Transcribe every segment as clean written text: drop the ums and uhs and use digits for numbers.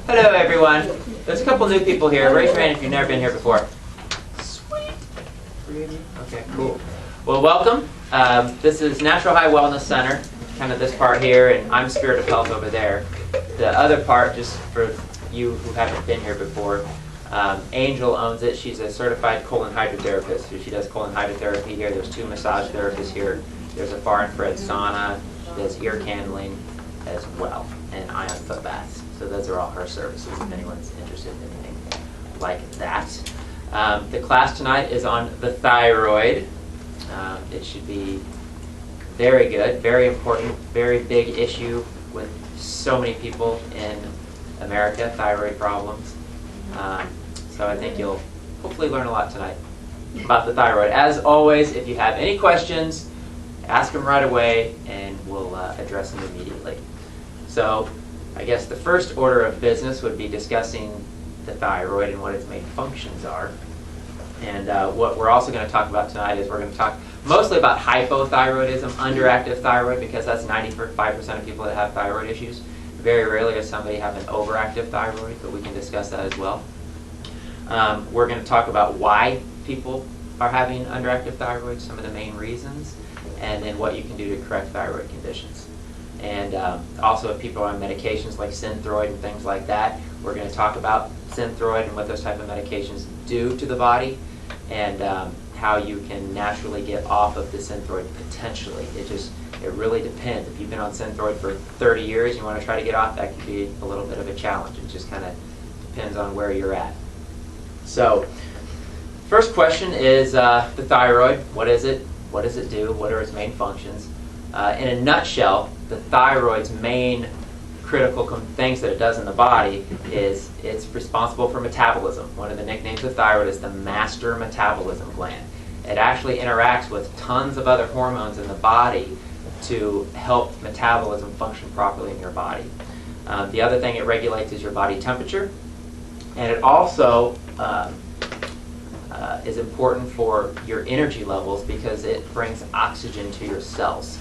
Hello, everyone. There's a couple new people here. Raise your hand if you've never been here before. Sweet. Okay, cool. Well, welcome. This is Natural High Wellness Center, kind of this part here, and I'm Spirit of Health over there. The other part, just for you who haven't been here before, Angel owns it. She's a certified colon hydrotherapist, so she does colon hydrotherapy here. There's 2 massage therapists here. There's a far infrared sauna. She does ear candling as well, and ion foot baths. So those are all her services if anyone's interested in anything like that. The class tonight is on the thyroid. It should be very good, very important, very big issue with so many people in America, thyroid problems. So I think you'll hopefully learn a lot tonight about the thyroid. As always, if you have any questions, ask them right away and we'll address them immediately. So I guess the first order of business would be discussing the thyroid and what its main functions are. And what we're also going to talk about tonight is we're going to talk mostly about hypothyroidism, underactive thyroid, because that's 95% of people that have thyroid issues. Very rarely does somebody have an overactive thyroid, but we can discuss that as well. We're going to talk about why people are having underactive thyroid, some of the main reasons, and then what you can do to correct thyroid conditions. And also if people are on medications like Synthroid and things like that, we're going to talk about Synthroid and what those type of medications do to the body, and how you can naturally get off of the Synthroid potentially. It really depends. If you've been on Synthroid for 30 years and you want to try to get off, that could be a little bit of a challenge. It just kind of depends on where you're at. So, first question is the thyroid. What is it? What does it do? What are its main functions? In a nutshell, the thyroid's main critical things that it does in the body is it's responsible for metabolism. One of the nicknames of thyroid is the master metabolism gland. It actually interacts with tons of other hormones in the body to help metabolism function properly in your body. The other thing it regulates is your body temperature, and it also is important for your energy levels because it brings oxygen to your cells.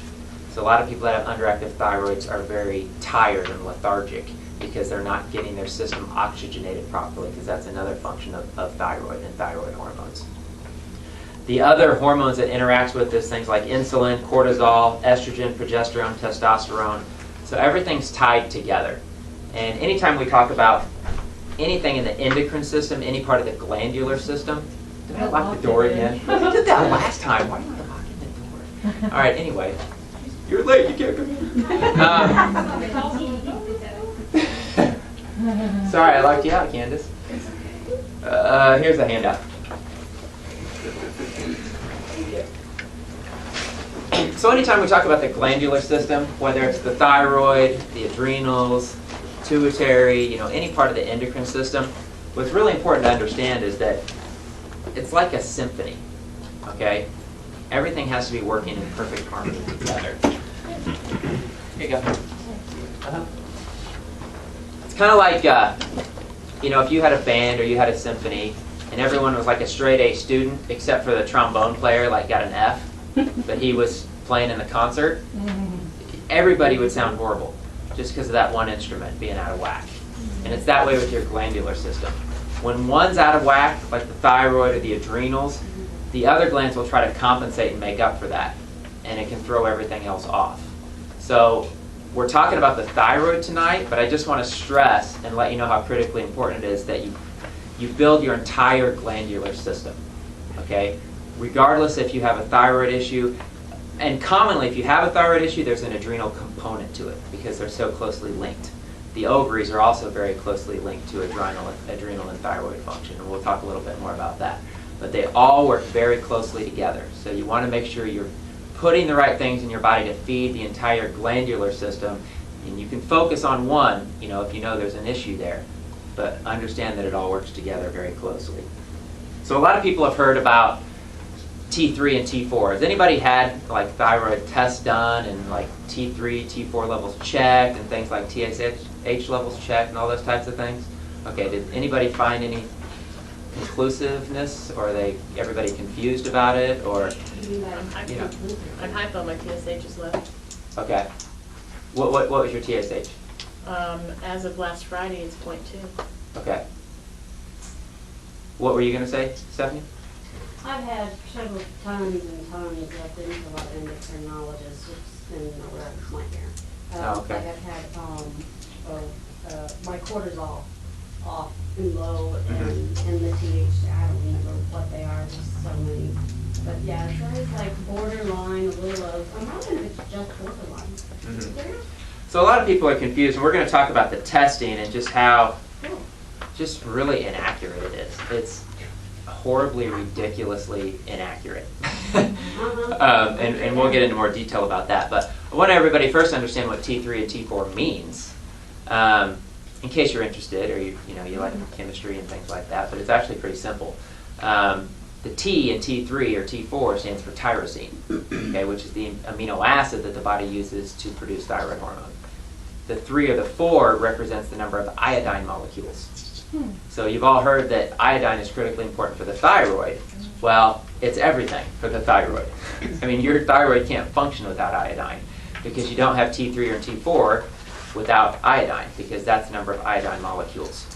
So a lot of people that have underactive thyroids are very tired and lethargic because they're not getting their system oxygenated properly, because that's another function of thyroid and thyroid hormones. The other hormones that interacts with is things like insulin, cortisol, estrogen, progesterone, testosterone. So everything's tied together. And anytime we talk about anything in the endocrine system, any part of the glandular system, did I lock the door again? I did that last time. Why am I locking the door? All right, anyway. You're late, you can't come in. Sorry, I locked you out, Candace. Here's a handout. So anytime we talk about the glandular system, whether it's the thyroid, the adrenals, pituitary, any part of the endocrine system, what's really important to understand is that it's like a symphony, okay? Everything has to be working in perfect harmony together. Here you go. It's kind of like, if you had a band or you had a symphony and everyone was like a straight A student except for the trombone player, like got an F, but he was playing in the concert, everybody would sound horrible just because of that one instrument being out of whack. And it's that way with your glandular system. When one's out of whack, like the thyroid or the adrenals, the other glands will try to compensate and make up for that, and it can throw everything else off. So we're talking about the thyroid tonight, but I just want to stress and let you know how critically important it is that you build your entire glandular system, okay? Regardless if you have a thyroid issue, and commonly if you have a thyroid issue, there's an adrenal component to it because they're so closely linked. The ovaries are also very closely linked to adrenal and thyroid function, and we'll talk a little bit more about that. But they all work very closely together. So you want to make sure you're putting the right things in your body to feed the entire glandular system, and you can focus on one, if you know there's an issue there, but understand that it all works together very closely. So a lot of people have heard about T3 and T4. Has anybody had like thyroid tests done and like T3, T4 levels checked and things like TSH levels checked and all those types of things? Okay, did anybody find any conclusiveness, or are everybody confused about it, or I'm hypo, my TSH is low. Okay. What was your TSH? As of last Friday, it's 0.2. Okay. What were you going to say, Stephanie? I've had several tons and tons. I've been to a lot of endocrinologists. It's been a nightmare. Oh, okay. I have had my cortisol off and low, and the THC. I don't remember what they are. Just so many. But yeah, it's always like borderline, a little low. I'm wondering if it's just borderline. Mm-hmm. So a lot of people are confused, and we're going to talk about the testing and just how just really inaccurate it is. It's horribly, ridiculously inaccurate. And we'll get into more detail about that. But I want everybody first to understand what T3 and T4 means, in case you're interested or you like chemistry and things like that. But it's actually pretty simple. The T in T3 or T4 stands for tyrosine, okay, which is the amino acid that the body uses to produce thyroid hormone. The 3 or the 4 represents the number of iodine molecules. So you've all heard that iodine is critically important for the thyroid. Well, it's everything for the thyroid. I mean, your thyroid can't function without iodine because you don't have T3 or T4 without iodine, because that's the number of iodine molecules.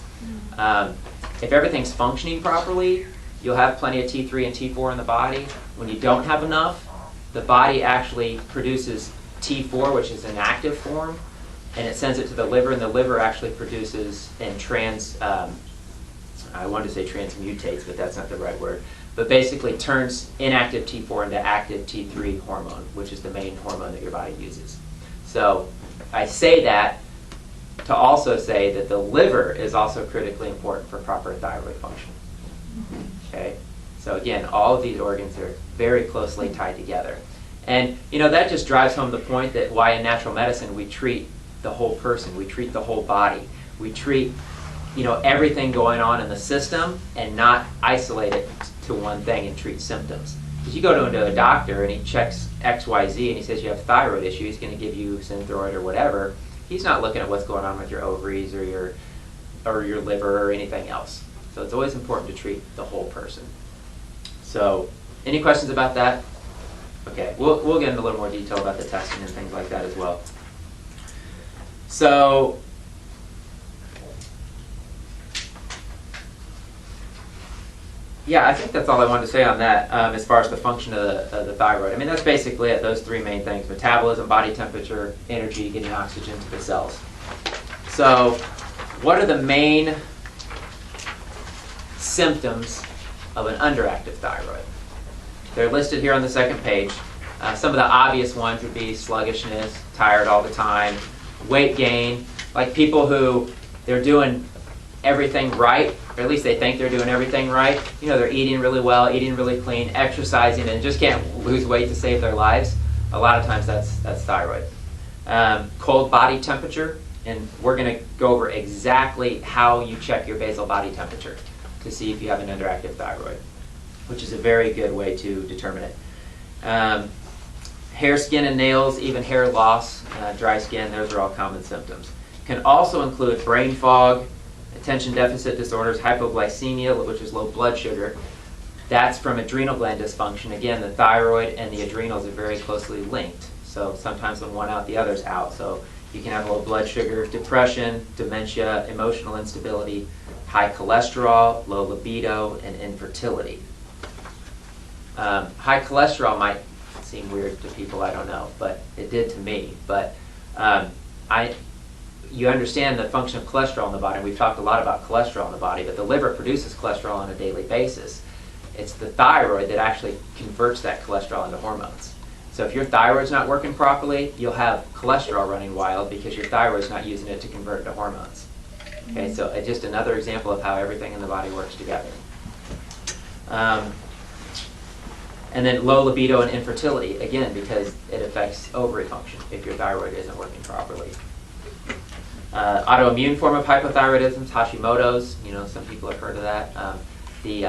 If everything's functioning properly, you'll have plenty of T3 and T4 in the body. When you don't have enough, the body actually produces T4, which is an active form, and it sends it to the liver, and the liver actually produces and I wanted to say transmutates, but that's not the right word, but basically turns inactive T4 into active T3 hormone, which is the main hormone that your body uses. So I say that to also say that the liver is also critically important for proper thyroid function. Okay? So again, all of these organs are very closely tied together. And that just drives home the point that why in natural medicine we treat the whole person, we treat the whole body. We treat everything going on in the system and not isolate it to one thing and treat symptoms. Because you go into a doctor and he checks XYZ and he says you have thyroid issue, he's going to give you Synthroid or whatever. He's not looking at what's going on with your ovaries or your liver or anything else. So it's always important to treat the whole person. So, any questions about that? Okay, we'll get into a little more detail about the testing and things like that as well. So, yeah, I think that's all I wanted to say on that as far as the function of the thyroid. I mean, that's basically it, those 3 main things: metabolism, body temperature, energy, getting oxygen to the cells. So, what are the main symptoms of an underactive thyroid? They're listed here on the second page. Some of the obvious ones would be sluggishness, tired all the time, weight gain, like people who they're doing everything right, or at least they think they're doing everything right. They're eating really well, eating really clean, exercising, and just can't lose weight to save their lives. A lot of times that's thyroid. Cold body temperature, and we're going to go over exactly how you check your basal body temperature to see if you have an underactive thyroid, which is a very good way to determine it. Hair, skin, and nails, even hair loss, dry skin, those are all common symptoms. Can also include brain fog, attention deficit disorders, hypoglycemia, which is low blood sugar. That's from adrenal gland dysfunction. Again, the thyroid and the adrenals are very closely linked. So sometimes when one out, the other's out. So you can have low blood sugar, depression, dementia, emotional instability, high cholesterol, low libido, and infertility. High cholesterol might seem weird to people, I don't know, but it did to me. But you understand the function of cholesterol in the body. We've talked a lot about cholesterol in the body, but the liver produces cholesterol on a daily basis. It's the thyroid that actually converts that cholesterol into hormones. So if your thyroid's not working properly, you'll have cholesterol running wild because your thyroid's not using it to convert to hormones. Okay, so just another example of how everything in the body works together. And then low libido and infertility, again, because it affects ovary function if your thyroid isn't working properly. Autoimmune form of hypothyroidism, Hashimoto's, some people have heard of that. The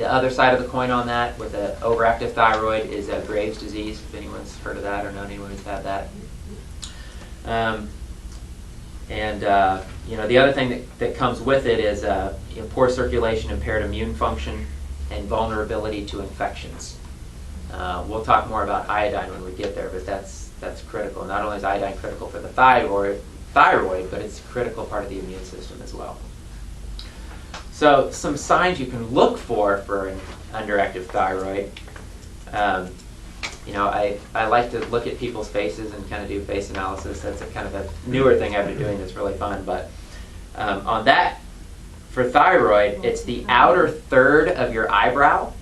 other side of the coin on that with the overactive thyroid is Graves' disease, if anyone's heard of that or known anyone who's had that. The other thing that comes with it is poor circulation, impaired immune function, and vulnerability to infections. We'll talk more about iodine when we get there, but that's critical. Not only is iodine critical for the thyroid, thyroid, but it's a critical part of the immune system as well. So some signs you can look for an underactive thyroid. I like to look at people's faces and kind of do face analysis. That's a kind of a newer thing I've been doing that's really fun. But on that, for thyroid, it's the outer third of your eyebrow.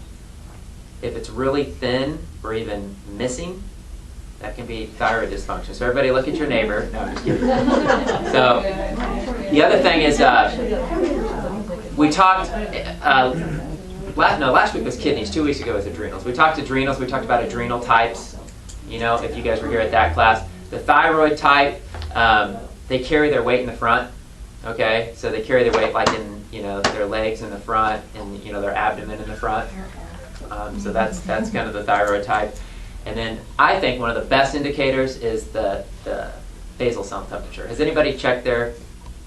If it's really thin or even missing, that can be thyroid dysfunction. So everybody look at your neighbor. No, I'm just kidding. So the other thing is, we talked, last week was kidneys, 2 weeks ago was adrenals. We talked adrenals, we talked about adrenal types, if you guys were here at that class. The thyroid type, they carry their weight in the front, okay? So they carry their weight like in, their legs in the front and, their abdomen in the front. So that's kind of the thyroid type. And then I think one of the best indicators is the basal cell temperature. Has anybody checked their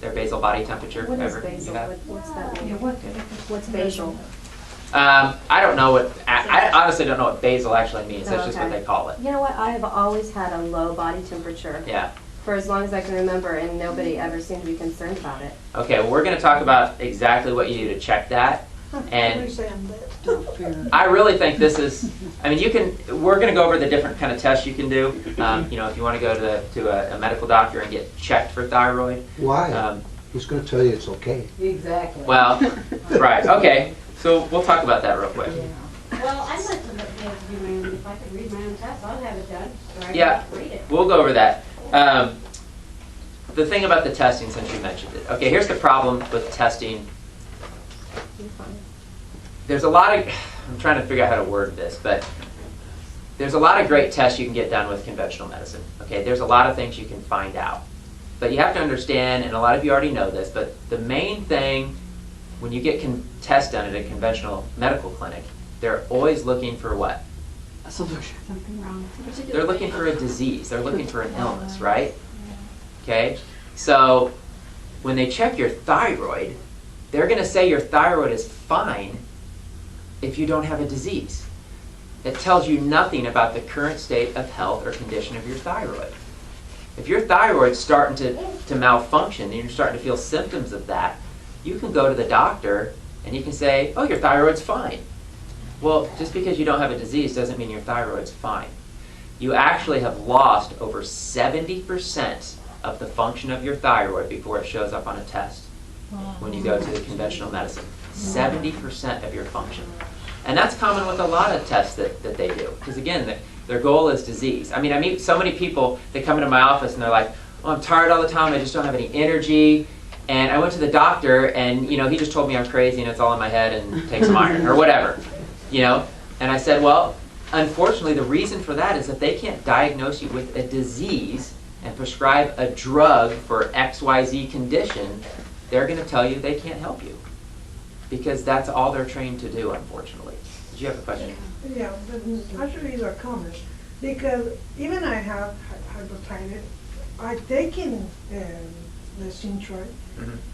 basal body temperature What is ever? basal? You have? What's that mean? What's basal? I don't know what, I honestly don't know what basal actually means. That's just what Okay. they call it. You know what? I have always had a low body temperature Yeah. for as long as I can remember, and nobody ever seemed to be concerned about it. Okay, well, we're going to talk about exactly what you do to check that. And I really think this is, we're going to go over the different kind of tests you can do. If you want to go to a medical doctor and get checked for thyroid. Why? Who's going to tell you it's okay? Exactly. Well, right, okay. So we'll talk about that real quick. Well, I'd like to be able to do my own, if I could read my own test, I'd have it done, so I Yeah. can read it. We'll go over that. The thing about the testing, since you mentioned it. Okay, here's the problem with testing. There's a lot of, I'm trying to figure out how to word this, but there's a lot of great tests you can get done with conventional medicine. Okay, there's a lot of things you can find out. But you have to understand, and a lot of you already know this, but the main thing when you get tests done at a conventional medical clinic, they're always looking for what? A solution. Something wrong. They're looking for a disease. They're looking for an illness, right? Okay? So when they check your thyroid, they're going to say your thyroid is fine if you don't have a disease. It tells you nothing about the current state of health or condition of your thyroid. If your thyroid's starting to malfunction and you're starting to feel symptoms of that, you can go to the doctor and you can say, oh, your thyroid's fine. Well, just because you don't have a disease doesn't mean your thyroid's fine. You actually have lost over 70% of the function of your thyroid before it shows up on a test when you go to the conventional medicine. 70% of your function. And that's common with a lot of tests that they do. Because again, their goal is disease. I meet so many people that come into my office and they're like, oh, I'm tired all the time, I just don't have any energy. And I went to the doctor and he just told me I'm crazy and it's all in my head and take some iron or whatever. And I said, well, unfortunately the reason for that is that they can't diagnose you with a disease and prescribe a drug for XYZ condition. They're going to tell you they can't help you because that's all they're trained to do, unfortunately. Did you have a question? Yeah, but actually it's a comment because even I have hypothyroid, I taking the Thyroid,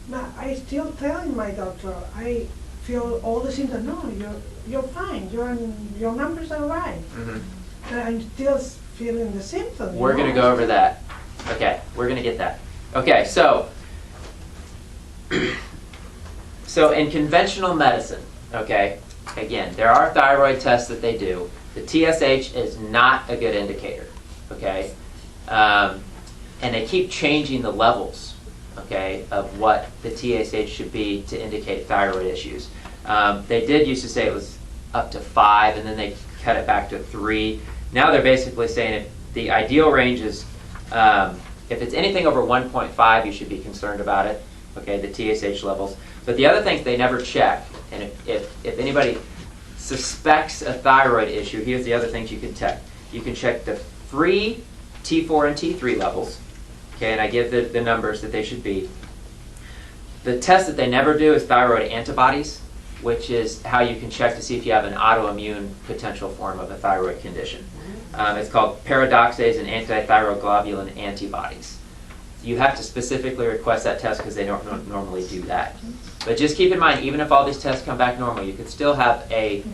but I still telling my doctor I feel all the symptoms. No, you're fine. Your numbers are right. But I'm still feeling the symptoms. We're going to go over that. Okay, we're going to get that. Okay, so in conventional medicine, okay, again, there are thyroid tests that they do. The TSH is not a good indicator, okay? And they keep changing the levels, okay, of what the TSH should be to indicate thyroid issues. They did used to say it was up to 5, and then they cut it back to 3. Now they're basically saying if the ideal range is, if it's anything over 1.5, you should be concerned about it, okay, the TSH levels. But the other things they never check, and if anybody suspects a thyroid issue, here's the other things you can check. You can check the free T4 and T3 levels, okay, and I give the numbers that they should be. The test that they never do is thyroid antibodies, which is how you can check to see if you have an autoimmune potential form of a thyroid condition. It's called paradoxase and antithyroglobulin antibodies. You have to specifically request that test because they don't normally do that. But just keep in mind, even if all these tests come back normal, you could still have a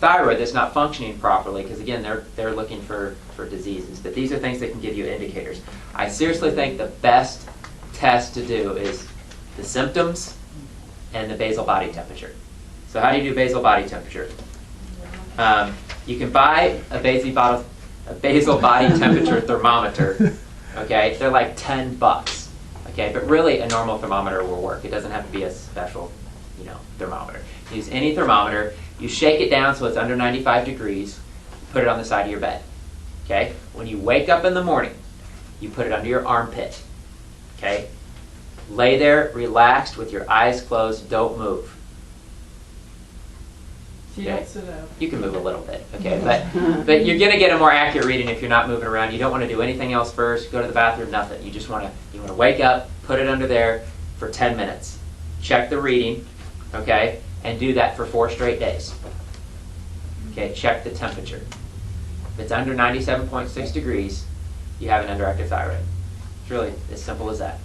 thyroid that's not functioning properly, because again, they're looking for diseases. But these are things that can give you indicators. I seriously think the best test to do is the symptoms and the basal body temperature. So how do you do basal body temperature? You can buy a basal body temperature thermometer. Okay, they're like $10. Okay, but really a normal thermometer will work. It doesn't have to be a special, thermometer. Use any thermometer. You shake it down so it's under 95 degrees. Put it on the side of your bed. Okay, when you wake up in the morning, you put it under your armpit. Okay, lay there relaxed with your eyes closed. Don't move. Okay. You can move a little bit, okay, but you're going to get a more accurate reading if you're not moving around. You don't want to do anything else first. Go to the bathroom, nothing. You just want to wake up, put it under there for 10 minutes. Check the reading, okay, and do that for 4 straight days. Okay, check the temperature. If it's under 97.6 degrees, you have an underactive thyroid. It's really as simple as that.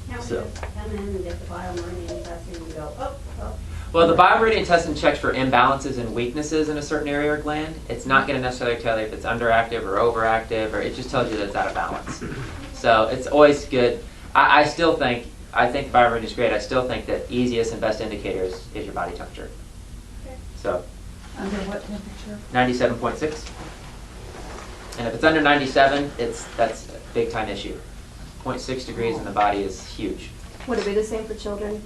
Now we So. just come in and get the biomeridian testing and go, oh. Well, the biomeridian testing checks for imbalances and weaknesses in a certain area or gland. It's not going to necessarily tell you if it's underactive or overactive, or it just tells you that it's out of balance. So it's always good. I think biomeridian is great. I still think that easiest and best indicator is your body temperature. Okay. So Under what temperature? 97.6. And if it's under 97, that's a big time issue. 0.6 degrees in the body is huge. Would it be the same for children?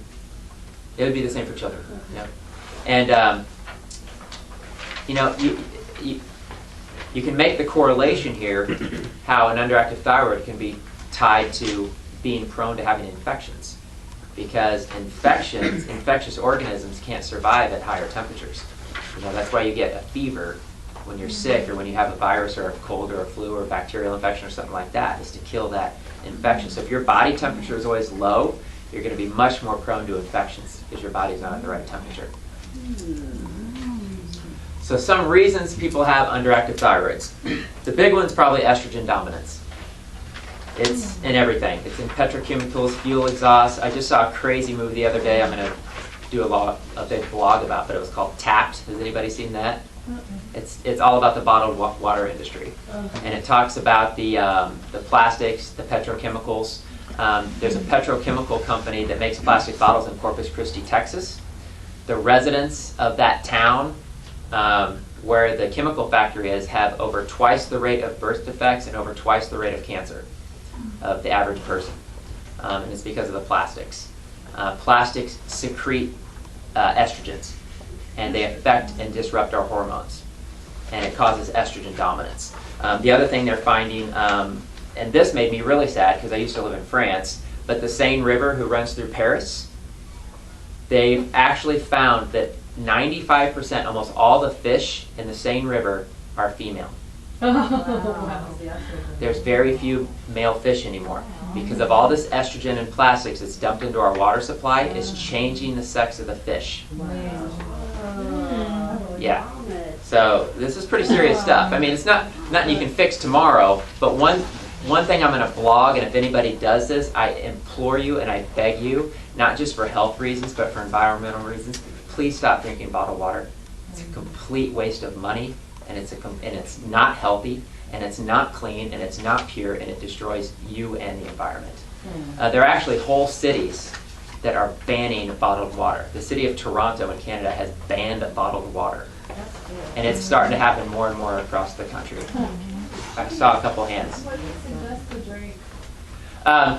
It would be the same for children. Yeah. And you can make the correlation here how an underactive thyroid can be tied to being prone to having infections, because infectious organisms can't survive at higher temperatures. That's why you get a fever when you're sick, or when you have a virus or a cold or a flu or a bacterial infection or something like that, is to kill that infection. So if your body temperature is always low, you're going to be much more prone to infections because your body's not at the right temperature. So some reasons people have underactive thyroids. The big one's probably estrogen dominance. It's in everything. It's in petrochemicals, fuel exhaust. I just saw a crazy movie the other day I'm going to do a big blog about, but it was called Tapped. Has anybody seen that? It's all about the bottled water industry. And it talks about the plastics, the petrochemicals. There's a petrochemical company that makes plastic bottles in Corpus Christi, Texas. The residents of that town where the chemical factory is have over twice the rate of birth defects and over twice the rate of cancer of the average person. And it's because of the plastics. Plastics secrete estrogens, and they affect and disrupt our hormones, and it causes estrogen dominance. The other thing they're finding, and this made me really sad because I used to live in France, but the Seine River, who runs through Paris, they've actually found that 95%, almost all the fish in the Seine River are female. There's very few male fish anymore because of all this estrogen and plastics that's dumped into our water supply is changing the sex of the fish. Yeah. So this is pretty serious stuff. I mean, it's not nothing you can fix tomorrow, but one thing I'm going to blog, and if anybody does this, I implore you and I beg you, not just for health reasons, but for environmental reasons, please stop drinking bottled water. It's a complete waste of money, and it's not healthy, and it's not clean, and it's not pure, and it destroys you and the environment. There are actually whole cities that are banning bottled water. The city of Toronto in Canada has banned bottled water, and it's starting to happen more and more across the country. I saw a couple hands. What do you suggest to drink? A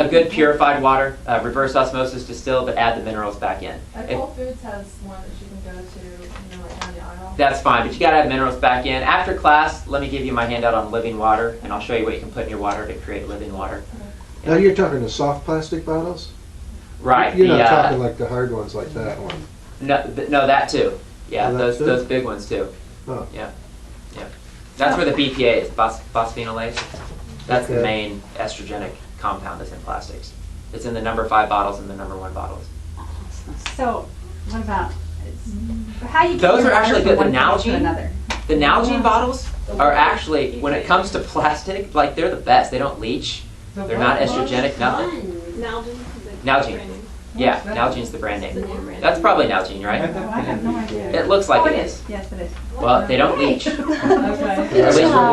good purified water, reverse osmosis distilled, but add the minerals back in. Whole Foods has one that you can go to, like down the aisle. That's fine, but you gotta add minerals back in. After class, let me give you my handout on living water, and I'll show you what you can put in your water to create living water. Now you're talking the soft plastic bottles? Right. You're not talking like the hard ones like that one. No, that too. Yeah, Oh, that too? those big ones too. Oh. Yeah. That's where the BPA is, bisphenolase. That's the main estrogenic compound that's in plastics. It's in the number 5 bottles and the number 1 bottles. So, what about, how you Those get your are actually water good. from The one place to Nalgene, another? the Nalgene bottles are actually, when it comes to plastic, like they're the best. They don't leach. They're not estrogenic, nothing. Nalgene? Nalgene. Yeah, Nalgene's the brand name. That's probably Nalgene, right? Oh, I have no idea. It looks like it is. Yes, it is. Well, they don't leach. At Okay. least from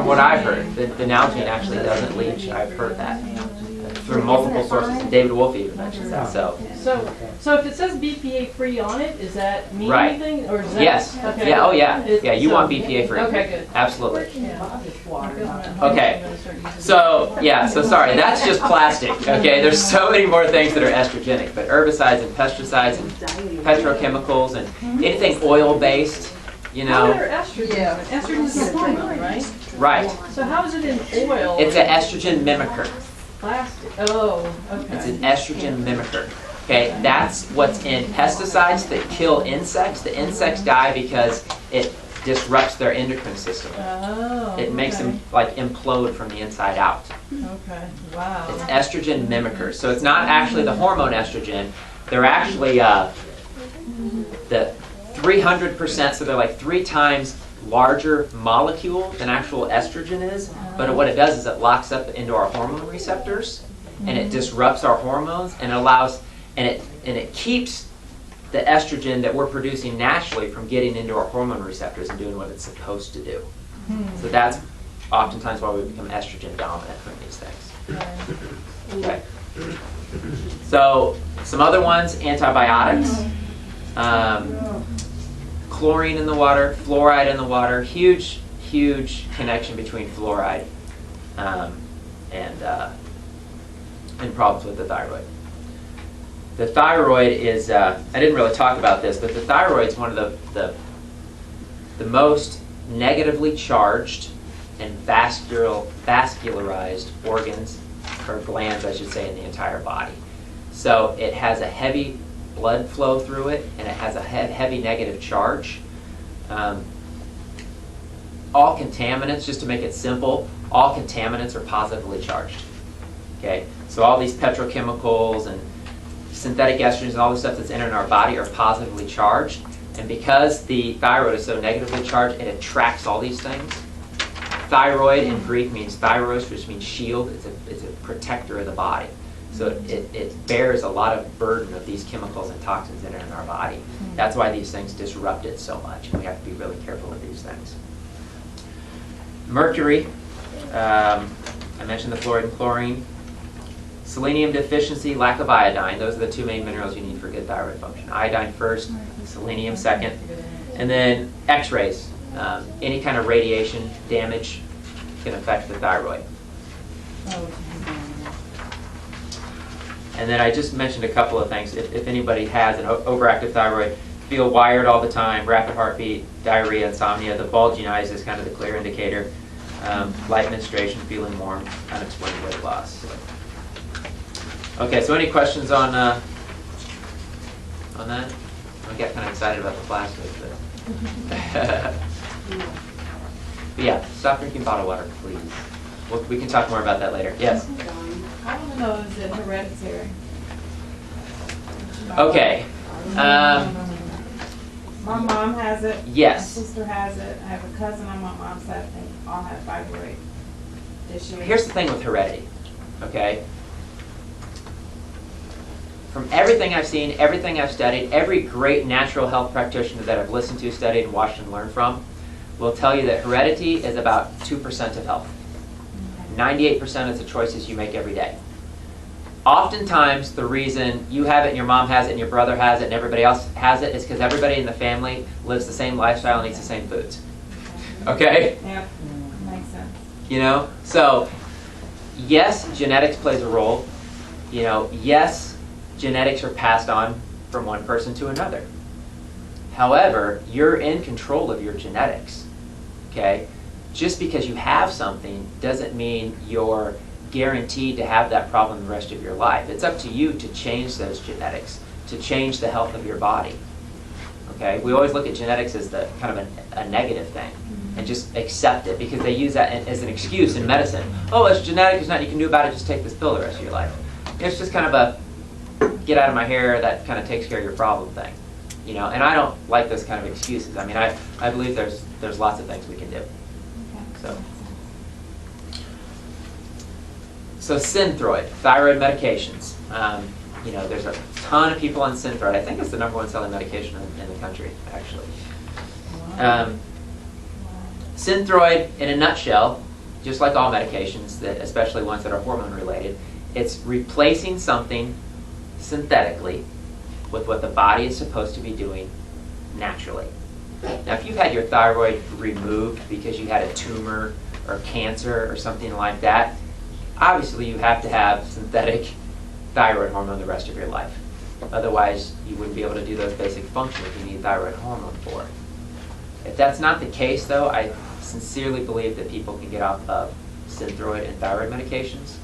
what I've heard, the Nalgene actually doesn't leach. I've heard that through multiple sources. And David Wolfe even mentions that. So So if it says BPA free on it, does that mean Right. anything, or is that? yes, Okay. yeah, oh yeah, yeah. You want So- BPA free? Okay, good. Absolutely. Yeah. Okay. So yeah, so sorry, that's just plastic. Okay, there's so many more things that are estrogenic, but herbicides and pesticides and petrochemicals and anything oil-based, you How know, are estrogen? Estrogen is a hormone, right? right? So how is it in oil? It's an estrogen mimicker. Plastic. Oh, It's an okay. estrogen mimicker. Okay, that's what's in pesticides that kill insects. The insects die because it disrupts their endocrine system. Oh. It makes okay. them like implode from the inside out. Okay. Wow. It's estrogen mimickers. So it's not actually the hormone estrogen. They're actually the 300%, so they're like 3 times larger molecule than actual estrogen is. But what it does is it locks up into our hormone receptors and it disrupts our hormones and it allows and it keeps the estrogen that we're producing naturally from getting into our hormone receptors and doing what it's supposed to do. So that's oftentimes why we become estrogen dominant from these things. Okay. So some other ones, antibiotics, chlorine in the water, fluoride in the water, huge connection between fluoride and problems with the thyroid. The thyroid is, I didn't really talk about this, but the thyroid is one of the most negatively charged and vascularized organs, or glands I should say, in the entire body. So it has a heavy blood flow through it, and it has a heavy negative charge. All contaminants, just to make it simple, all contaminants are positively charged. Okay, so all these petrochemicals and synthetic estrogens and all the stuff that's in our body are positively charged, and because the thyroid is so negatively charged, it attracts all these things. Thyroid in Greek means thyros, which means shield. It's a protector of the body. So it bears a lot of burden of these chemicals and toxins in our body. That's why these things disrupt it so much, and we have to be really careful with these things. Mercury, I mentioned the fluoride and chlorine. Selenium deficiency, lack of iodine. Those are the 2 main minerals you need for good thyroid function. Iodine first, selenium second. And then X-rays. Any kind of radiation damage can affect the thyroid. And then I just mentioned a couple of things. If anybody has an overactive thyroid, feel wired all the time, rapid heartbeat, diarrhea, insomnia, the bulging eyes is kind of the clear indicator. Light menstruation, feeling warm, unexplained weight loss. Okay, so any questions on that? I get kind of excited about the plastic, but but yeah, stop drinking bottled water, please. We can talk more about that later. Yes? I want to know, is it hereditary? Okay. My mom has it. Yes. My sister has it. I have a cousin on my mom's side. I think all have thyroid issues. Here's the thing with heredity, okay? From everything I've seen, everything I've studied, every great natural health practitioner that I've listened to, studied, and watched and learned from will tell you that heredity is about 2% of health. 98% is the choices you make every day. Oftentimes, the reason you have it and your mom has it and your brother has it and everybody else has it is because everybody in the family lives the same lifestyle and eats the same foods. Okay? Yep, makes sense. You know? So, yes, genetics plays a role. You know, yes, genetics are passed on from one person to another. However, you're in control of your genetics. Okay? Just because you have something doesn't mean you're guaranteed to have that problem the rest of your life. It's up to you to change those genetics, to change the health of your body. Okay? We always look at genetics as the kind of a negative thing and just accept it because they use that as an excuse in medicine. Oh, it's genetic, there's nothing you can do about it, just take this pill the rest of your life. It's just kind of a get out of my hair, that kind of takes care of your problem thing. You know, and I don't like those kind of excuses. I mean, I believe there's lots of things we can do. So Synthroid, thyroid medications. You know, there's a ton of people on Synthroid. I think it's the #1 selling medication in the country, actually. Synthroid, in a nutshell, just like all medications, especially ones that are hormone related, it's replacing something synthetically with what the body is supposed to be doing naturally. Now, if you've had your thyroid removed because you had a tumor or cancer or something like that, obviously you have to have synthetic thyroid hormone the rest of your life. Otherwise, you wouldn't be able to do those basic functions you need thyroid hormone for. If that's not the case, though, I sincerely believe that people can get off of Synthroid and thyroid medications.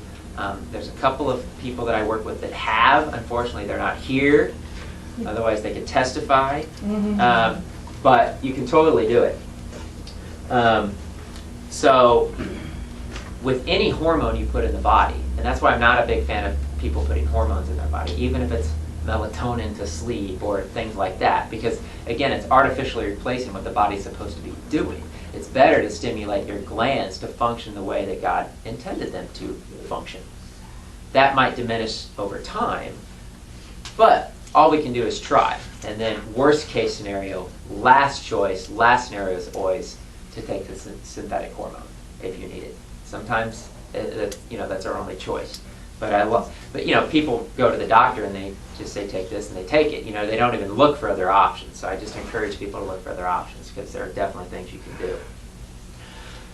There's a couple of people that I work with that have. Unfortunately, they're not here. Otherwise, they could testify. But you can totally do it. So, with any hormone you put in the body, and that's why I'm not a big fan of people putting hormones in their body, even if it's melatonin to sleep or things like that, because again, it's artificially replacing what the body's supposed to be doing. It's better to stimulate your glands to function the way that God intended them to function. That might diminish over time, but all we can do is try. And then worst case scenario, last choice, last scenario is always to take the synthetic hormone if you need it. Sometimes that's our only choice. But people go to the doctor and they just say take this and they take it. They don't even look for other options. So I just encourage people to look for other options because there are definitely things you can do.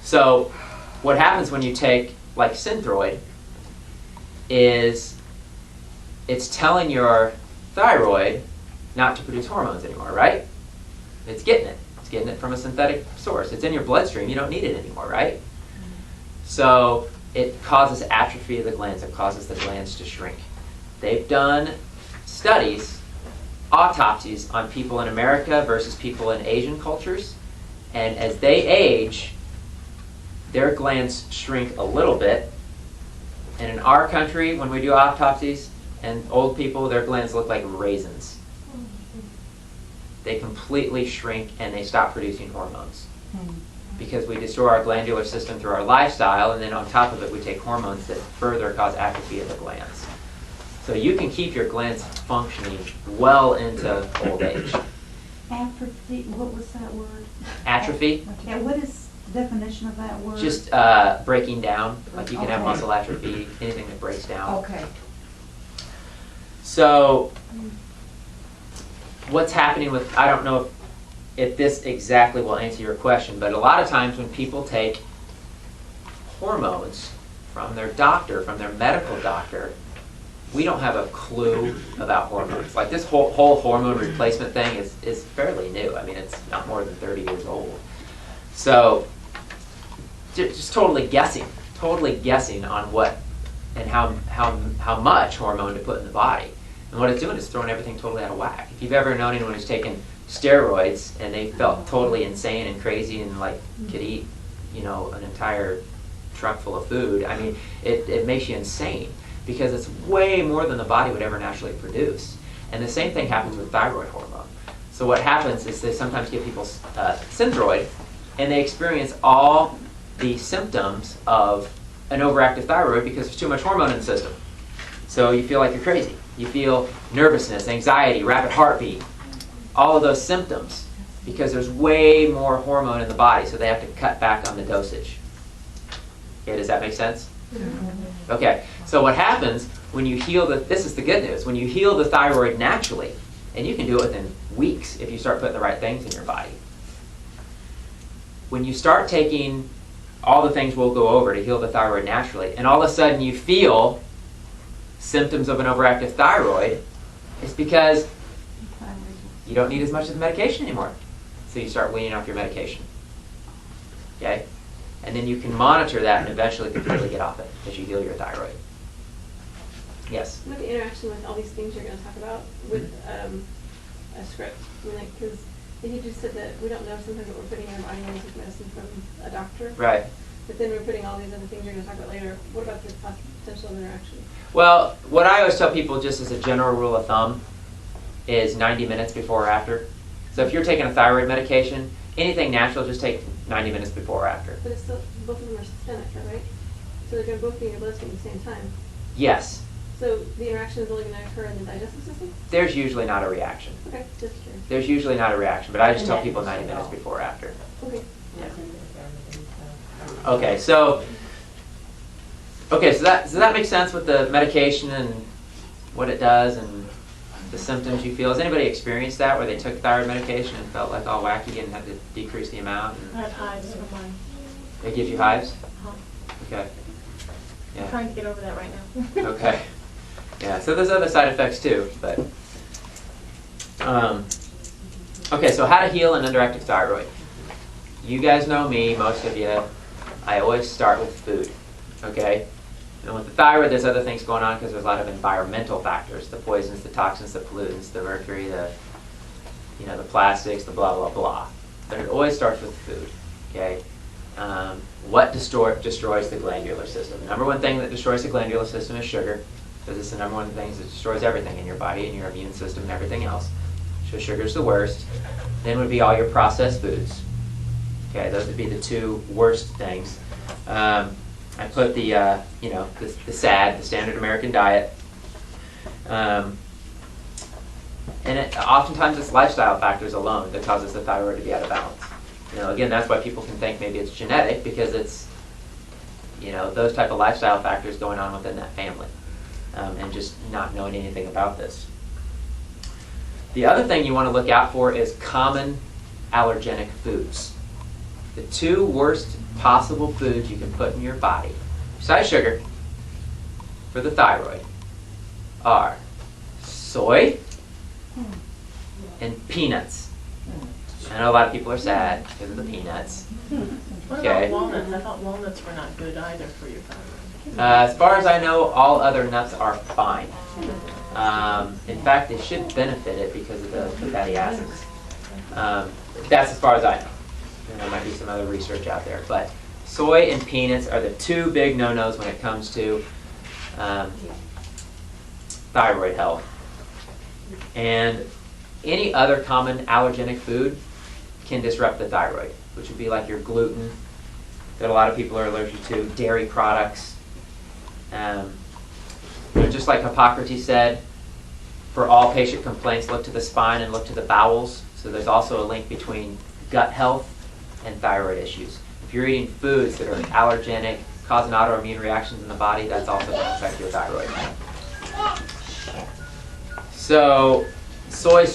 So what happens when you take like Synthroid is it's telling your thyroid not to produce hormones anymore, right? It's getting it. It's getting it from a synthetic source. It's in your bloodstream. You don't need it anymore, right? So it causes atrophy of the glands. It causes the glands to shrink. They've done studies, autopsies on people in America versus people in Asian cultures. And as they age, their glands shrink a little bit. And in our country, when we do autopsies, and old people, their glands look like raisins. They completely shrink and they stop producing hormones. Because we destroy our glandular system through our lifestyle, and then on top of it we take hormones that further cause atrophy of the glands. So you can keep your glands functioning well into old age. Atrophy, what was that word? Atrophy? Yeah, what is the definition of that word? Just breaking down. Like you can have muscle atrophy, anything that breaks down. Okay. So what's happening with, I don't know if this exactly will answer your question, but a lot of times when people take hormones from their doctor, from their medical doctor, we don't have a clue about hormones. Like this whole hormone replacement thing is fairly new. I mean, it's not more than 30 years old. So just totally guessing on what and how much hormone to put in the body. And what it's doing is throwing everything totally out of whack. If you've ever known anyone who's taken steroids and they felt totally insane and crazy and like could eat, an entire truck full of food, I mean, it makes you insane because it's way more than the body would ever naturally produce. And the same thing happens with thyroid hormone. So what happens is they sometimes give people Synthroid and they experience all the symptoms of an overactive thyroid because there's too much hormone in the system. So you feel like you're crazy. You feel nervousness, anxiety, rapid heartbeat, all of those symptoms because there's way more hormone in the body, so they have to cut back on the dosage. Okay, does that make sense? Okay, so what happens when you heal this is the good news, when you heal the thyroid naturally, and you can do it within weeks if you start putting the right things in your body. When you start taking all the things we'll go over to heal the thyroid naturally, and all of a sudden you feel symptoms of an overactive thyroid, it's because you don't need as much of the medication anymore. So you start weaning off your medication. Okay? And then you can monitor that and eventually completely get off it as you heal your thyroid. Yes? What the interaction with all these things you're going to talk about with a script? Because you just said that we don't know sometimes what we're putting in our body when we take medicine from a doctor. Right. But then we're putting all these other things you're going to talk about later. What about the potential interaction? Well, what I always tell people just as a general rule of thumb is 90 minutes before or after. So if you're taking a thyroid medication, anything natural, just take 90 minutes before or after. But it's still, both of them are systemic, right? So they're going to both be in your bloodstream at the same time. Yes. So the interaction is only going to occur in the digestive system? There's usually not a reaction. Okay, just curious. There's usually not a reaction, but I just And tell that people is 90 all. minutes before or after. Okay. Okay, so does that make sense with the medication and what it does and the symptoms you feel? Has anybody experienced that where they took thyroid medication and felt like all wacky and had to decrease the amount? I have hives from mine. It gives you hives? Uh-huh. Okay. I'm Yeah. trying to get over that right now. Okay. Yeah, so there's other side effects too, but okay, so how to heal an underactive thyroid. You guys know me, most of you. I always start with food, okay? And with the thyroid, there's other things going on because there's a lot of environmental factors, the poisons, the toxins, the pollutants, the mercury, the plastics, the blah, blah, blah. But it always starts with food, okay? What destroys the glandular system? The number one thing that destroys the glandular system is sugar, because it's the number one thing that destroys everything in your body and your immune system and everything else. So sugar's the worst. Then would be all your processed foods. Okay, those would be the two worst things. I put the the SAD, the Standard American Diet, and oftentimes it's lifestyle factors alone that causes the thyroid to be out of balance. Again, that's why people can think maybe it's genetic, because it's those type of lifestyle factors going on within that family, and just not knowing anything about this. The other thing you want to look out for is common allergenic foods. The two worst possible foods you can put in your body, besides sugar, for the thyroid, are soy and peanuts. I know a lot of people are sad because of the peanuts. What Okay. about walnuts? I thought walnuts were not good either for your thyroid. As far as I know, all other nuts are fine. In fact, they should benefit it because of the fatty acids. That's as far as I know. And there might be some other research out there. But soy and peanuts are the two big no-nos when it comes to thyroid health. And any other common allergenic food can disrupt the thyroid, which would be like your gluten that a lot of people are allergic to, dairy products. Just like Hippocrates said, for all patient complaints, look to the spine and look to the bowels. So there's also a link between gut health and thyroid issues. If you're eating foods that are allergenic, causing autoimmune reactions in the body, that's also going to affect your thyroid. So, soy.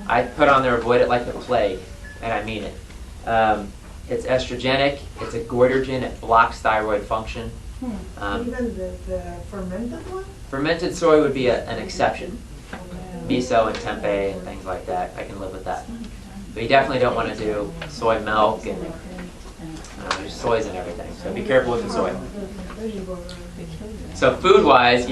I put on there, avoid it like the plague, and I mean it. It's estrogenic, it's a goitrogen, it blocks thyroid function. Even the fermented one? Fermented soy would be an exception. Miso and tempeh and things like that, I can live with that. But you definitely don't want to do soy milk, and there's soy's in everything, so be careful with the soy. So food-wise,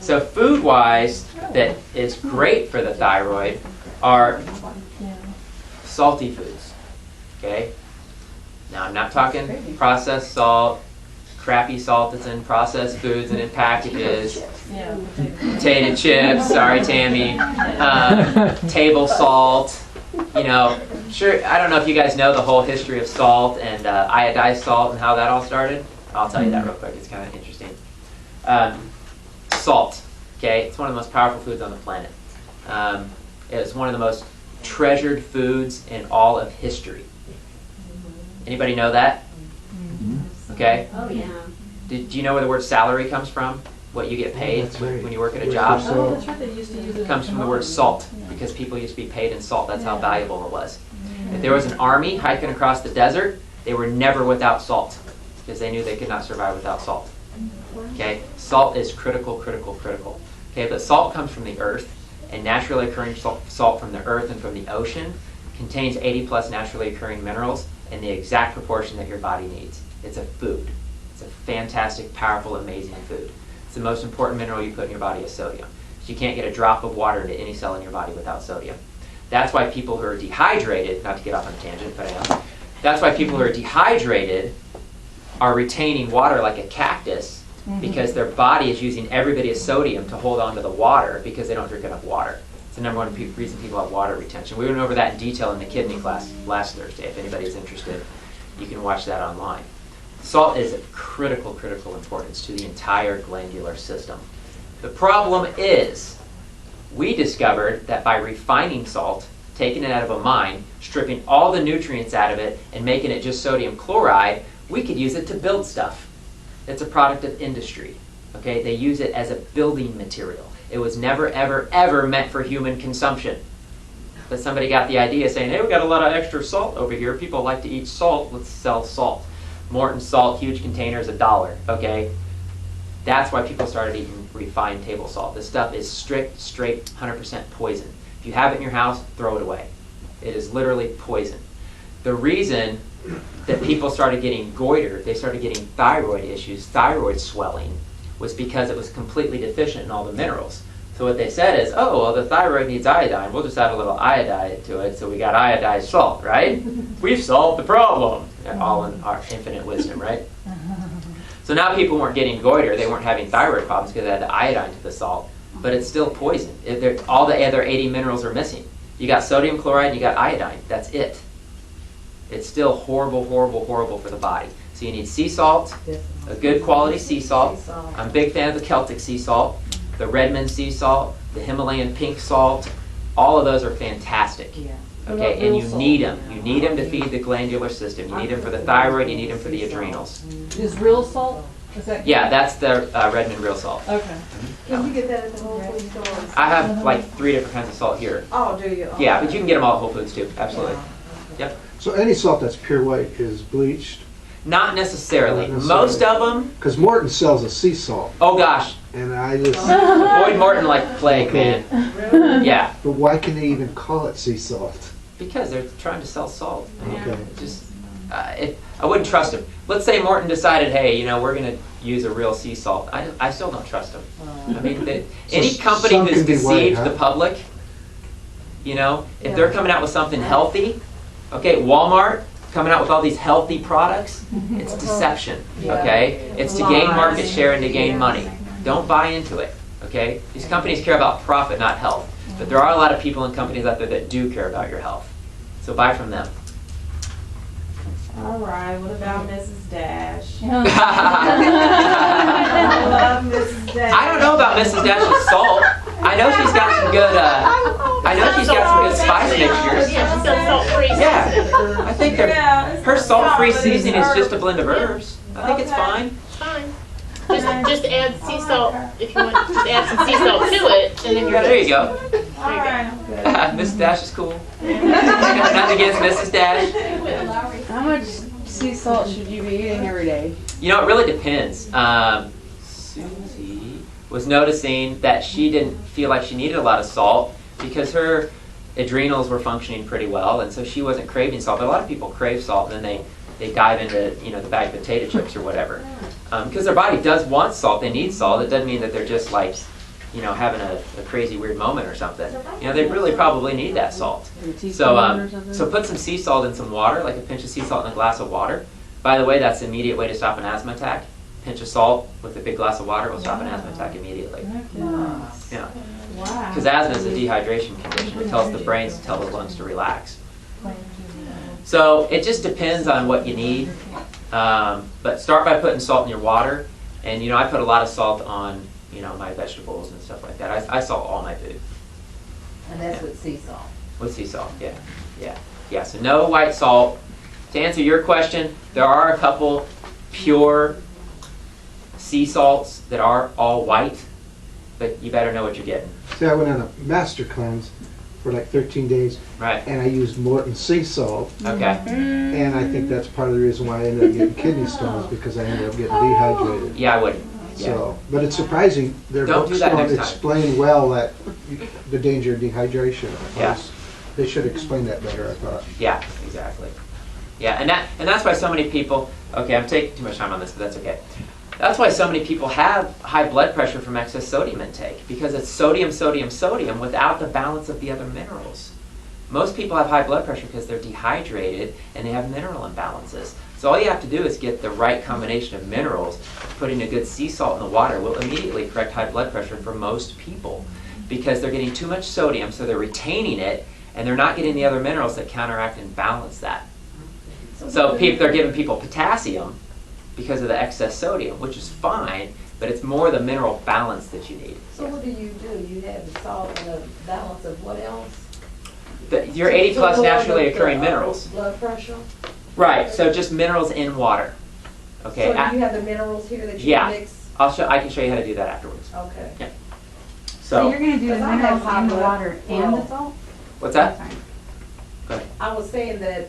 So food-wise, that is great for the thyroid are salty foods, okay? Now, I'm not talking processed salt, crappy salt that's in processed foods and in packages, potato chips, sorry, Tammy, table salt, Sure, I don't know if you guys know the whole history of salt and iodized salt and how that all started. I'll tell you that real quick, it's kind of interesting. Salt, okay, it's one of the most powerful foods on the planet. It's one of the most treasured foods in all of history. Anybody know that? Okay. Oh, yeah. Do you know where the word salary comes from? What you get paid That's right. when you work at a job? Oh, that's right, they used to use it. It comes from the word salt, because people used to be paid in salt. That's how valuable it was. If there was an army hiking across the desert, they were never without salt, because they knew they could not survive without salt. Okay? Salt is critical. Okay, but salt comes from the earth, and naturally occurring salt from the earth and from the ocean contains 80 plus naturally occurring minerals in the exact proportion that your body needs. It's a food. It's a fantastic, powerful, amazing food. It's the most important mineral you put in your body is sodium. So you can't get a drop of water into any cell in your body without sodium. That's why people who are dehydrated, not to get off on a tangent, but I am. That's why people who are dehydrated are retaining water like a cactus, because their body is using every bit of sodium to hold on to the water because they don't drink enough water. It's the number one reason people have water retention. We went over that in detail in the kidney class last Thursday. If anybody's interested, you can watch that online. Salt is of critical importance to the entire glandular system. The problem is, we discovered that by refining salt, taking it out of a mine, stripping all the nutrients out of it, and making it just sodium chloride, we could use it to build stuff. It's a product of industry. Okay, they use it as a building material. It was never, ever meant for human consumption. But somebody got the idea saying, hey, we got a lot of extra salt over here. People like to eat salt. Let's sell salt. Morton salt, huge containers, $1. Okay, that's why people started eating refined table salt. This stuff is straight, 100% poison. If you have it in your house, throw it away. It is literally poison. The reason that people started getting goiter, they started getting thyroid issues, thyroid swelling, was because it was completely deficient in all the minerals. So what they said is, oh, well, the thyroid needs iodine. We'll just add a little iodine to it, so we got iodized salt, right? We've solved the problem. All in our infinite wisdom, right? So now people weren't getting goiter. They weren't having thyroid problems because they had the iodine to the salt. But it's still poison. All the other 80 minerals are missing. You got sodium chloride, you got iodine. That's it. It's still horrible for the body. So you need sea salt, a good quality sea salt. I'm a big fan of the Celtic sea salt, the Redmond sea salt, the Himalayan pink salt. All of those are fantastic. Okay, and you need them. You need them to feed the glandular system. You need them for the thyroid. You need them for the adrenals. Is real salt? Is that? Yeah, that's the Redmond real salt. Okay. Can you get that at the Whole Foods store? I have like 3 different kinds of salt here. Oh, do you? Oh. Yeah, but you can get them all at Whole Foods too. Absolutely. Yep. So any salt that's pure white is bleached? Not necessarily. Not necessarily. Most of them. Because Morton sells a sea salt, Oh gosh, and I just, avoid Morton like plague, man. Yeah, but why can they even call it sea salt? because they're trying to sell salt. I mean, Okay. just, I wouldn't trust them. Let's say Morton decided, hey, you know, we're going to use a real sea salt. I still don't trust them. I mean, any company some who's can be white, deceived huh? the public, you know, if they're coming out with something healthy, okay, Walmart coming out with all these healthy products, it's deception, okay? It's to gain market share and to gain money. Don't buy into it, okay? These companies care about profit, not health. But there are a lot of people and companies out there that do care about your health. So buy from them. All right, what about Mrs. Dash? I I love Mrs. Dash. don't know about Mrs. Dash's salt. I know she's got some good, I know she's got some good spice mixtures. Yeah, so salt-free. Yeah, I think her salt-free seasoning is just a blend of herbs. I think it's Okay. fine. Fine. Just add sea salt if you want. Just add some sea salt to it, and then you're There you go. All right, I'm good. Mrs. Dash is cool. Nothing against Mrs. Dash. How much sea salt should you be eating every day? You know, it really depends. Susie was noticing that she didn't feel like she needed a lot of salt because her adrenals were functioning pretty well, and so she wasn't craving salt. But a lot of people crave salt, and then they dive into, you know, the bag of potato chips or whatever. Because their body does want salt, they need salt. It doesn't mean that they're just like, you know, having a crazy weird moment or something. You know, they really probably need that salt. So put some sea salt in some water, like a pinch of sea salt in a glass of water. By the way, that's the immediate way to stop an asthma attack. Pinch of salt with a big glass of water will stop an asthma attack immediately. Yeah. Wow. Because asthma is a dehydration condition. It tells the brains to tell the lungs to relax. So it just depends on what you need. But start by putting salt in your water. And, you know, I put a lot of salt on, you know, my vegetables and stuff like that. I salt all my food. And that's with sea salt. With sea salt, yeah. So no white salt. To answer your question, there are a couple pure sea salts that are all white, but you better know what you're getting. See, I went on a master cleanse for like 13 days, Right. and I used Morton sea salt, Okay. and I think that's part of the reason why I ended up getting kidney stones, because I ended up getting dehydrated. Yeah, I wouldn't. Yeah. So, but it's surprising, their Don't do books that don't next time. explain well that the danger of dehydration. Yeah. They should explain that better, I thought. Yeah, exactly. Yeah, and that's why so many people, okay, I'm taking too much time on this, but that's okay. That's why so many people have high blood pressure from excess sodium intake, because it's sodium, sodium, sodium without the balance of the other minerals. Most people have high blood pressure because they're dehydrated and they have mineral imbalances. So all you have to do is get the right combination of minerals. Putting a good sea salt in the water will immediately correct high blood pressure for most people, because they're getting too much sodium, so they're retaining it, and they're not getting the other minerals that counteract and balance that. So they're giving people potassium, because of the excess sodium, which is fine, but it's more the mineral balance that you need. So what do? You have the salt and the balance of what else? Your 80 plus naturally occurring minerals. Blood pressure? Right, so just minerals in water. Okay. So do you have the minerals here that you Yeah. mix? I can show you how to do that afterwards. Okay. Yeah. So you're gonna do the Because I have minerals high in the blood- water and well, the salt? What's that? Sorry. Go ahead. I was saying that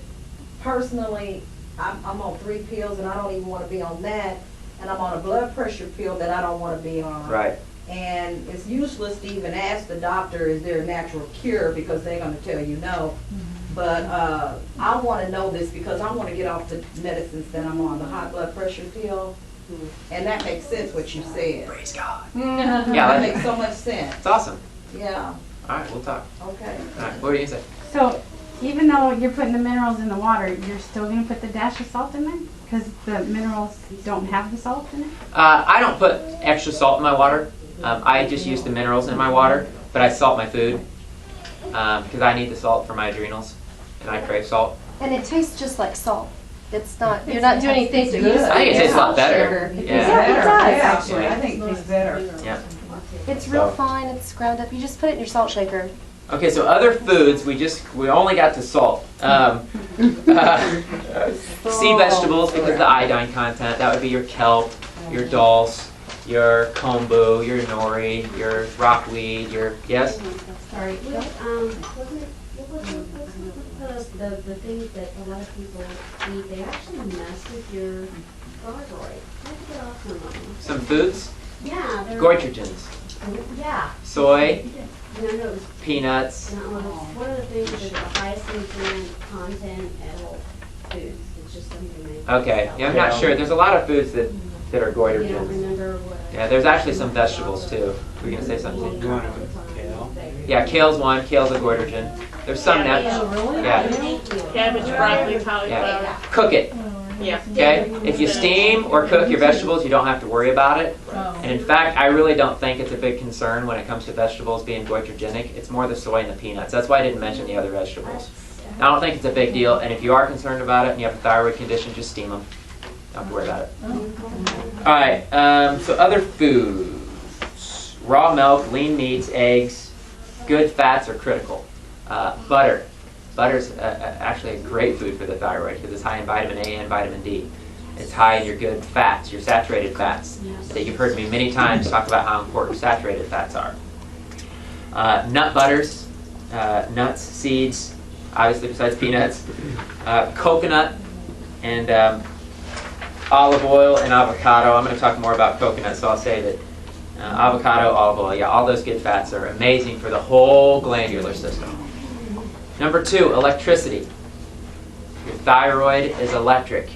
personally, I'm on 3 pills and I don't even want to be on that. And I'm on a blood pressure pill that I don't want to be on. Right. And it's useless to even ask the doctor, is there a natural cure? Because they're going to tell you no. But I want to know this because I want to get off the medicines that I'm on, the high blood pressure pill. And that makes sense what you said. Praise God. Yeah, Yeah, that makes so much sense. It's awesome. Yeah, All right, we'll talk. okay. All right, what were you going to say? So even though you're putting the minerals in the water, you're still gonna put the dash of salt in there? Because the minerals don't have the salt in it? I don't put extra salt in my water. I just use the minerals in my water, but I salt my food because I need the salt for my adrenals, and I crave salt. And it tastes just like salt. It's not, you're not doing anything to use it. I think it tastes a lot better. Sugar. Yeah. Yeah, it does. Actually, I think it tastes better. Yeah. It's real So- fine, it's ground up. You just put it in your salt shaker. Okay, so other foods, we only got to salt. Sea vegetables, because of the iodine content, that would be your kelp, your dulse, your kombu, your nori, your rockweed, your, yes? Sorry, what's the things that a lot of people eat, they actually mess with your thyroid. How do you get off some of them? Some foods, Yeah, they're. goitrogens, Yeah. soy, And I know, peanuts. one of the things is the highest nutrient content edible foods. It's just something they. Okay, yeah, I'm not sure. There's a lot of foods that are You don't goitrogens. remember what. Yeah, there's actually some vegetables too. Were you gonna say something? Kale. Yeah, kale's one. Kale's a goitrogen. There's some Yeah, natural. Yeah. Cabbage, broccoli, Yeah. cauliflower. Cook it. Yeah. Okay? If you steam or cook your vegetables, you don't have to worry about it. And in fact, I really don't think it's a big concern when it comes to vegetables being goitrogenic. It's more the soy and the peanuts. That's why I didn't mention the other vegetables. I don't think it's a big deal. And if you are concerned about it and you have a thyroid condition, just steam them. Don't have to worry about it. All right. So other foods. Raw milk, lean meats, eggs, good fats are critical. Butter. Butter's actually a great food for the thyroid because it's high in vitamin A and vitamin D. It's high in your good fats, your saturated fats, that you've heard me many times talk about how important saturated fats are. Nut butters, nuts, seeds, obviously besides peanuts, coconut, and olive oil and avocado. I'm going to talk more about coconut, so I'll say that avocado, olive oil, yeah, all those good fats are amazing for the whole glandular system. Number 2, electricity. Your thyroid is electric.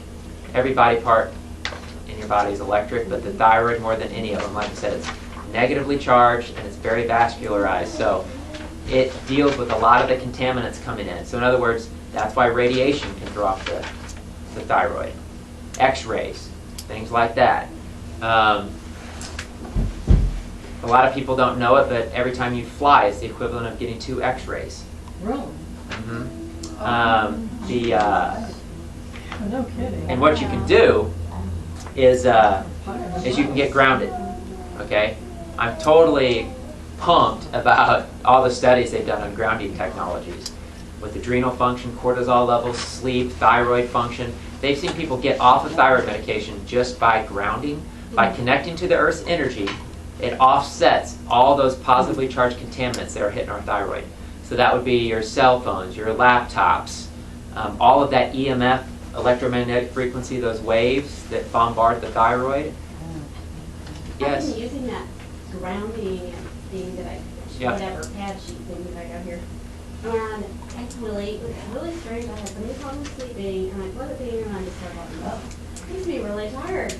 Every body part in your body is electric, but the thyroid more than any of them, like I said, it's negatively charged and it's very vascularized. So it deals with a lot of the contaminants coming in. So in other words, that's why radiation can throw off the thyroid. X-rays, things like that. A lot of people don't know it, but every time you fly, it's the equivalent of getting 2 X-rays. Really? No kidding. And what you can do is you can get grounded. Okay, I'm totally pumped about all the studies they've done on grounding technologies with adrenal function, cortisol levels, sleep, thyroid function. They've seen people get off of thyroid medication just by grounding, by connecting to the Earth's energy. It offsets all those positively charged contaminants that are hitting our thyroid. So that would be your cell phones, your laptops, all of that EMF, electromagnetic frequency, those waves that bombard the thyroid. Yes? I've been using that grounding thing that whatever pad sheet thing that I got here. And it's really strange. I had so many problems sleeping, and I put it in and I just started like, oh, it makes me really tired.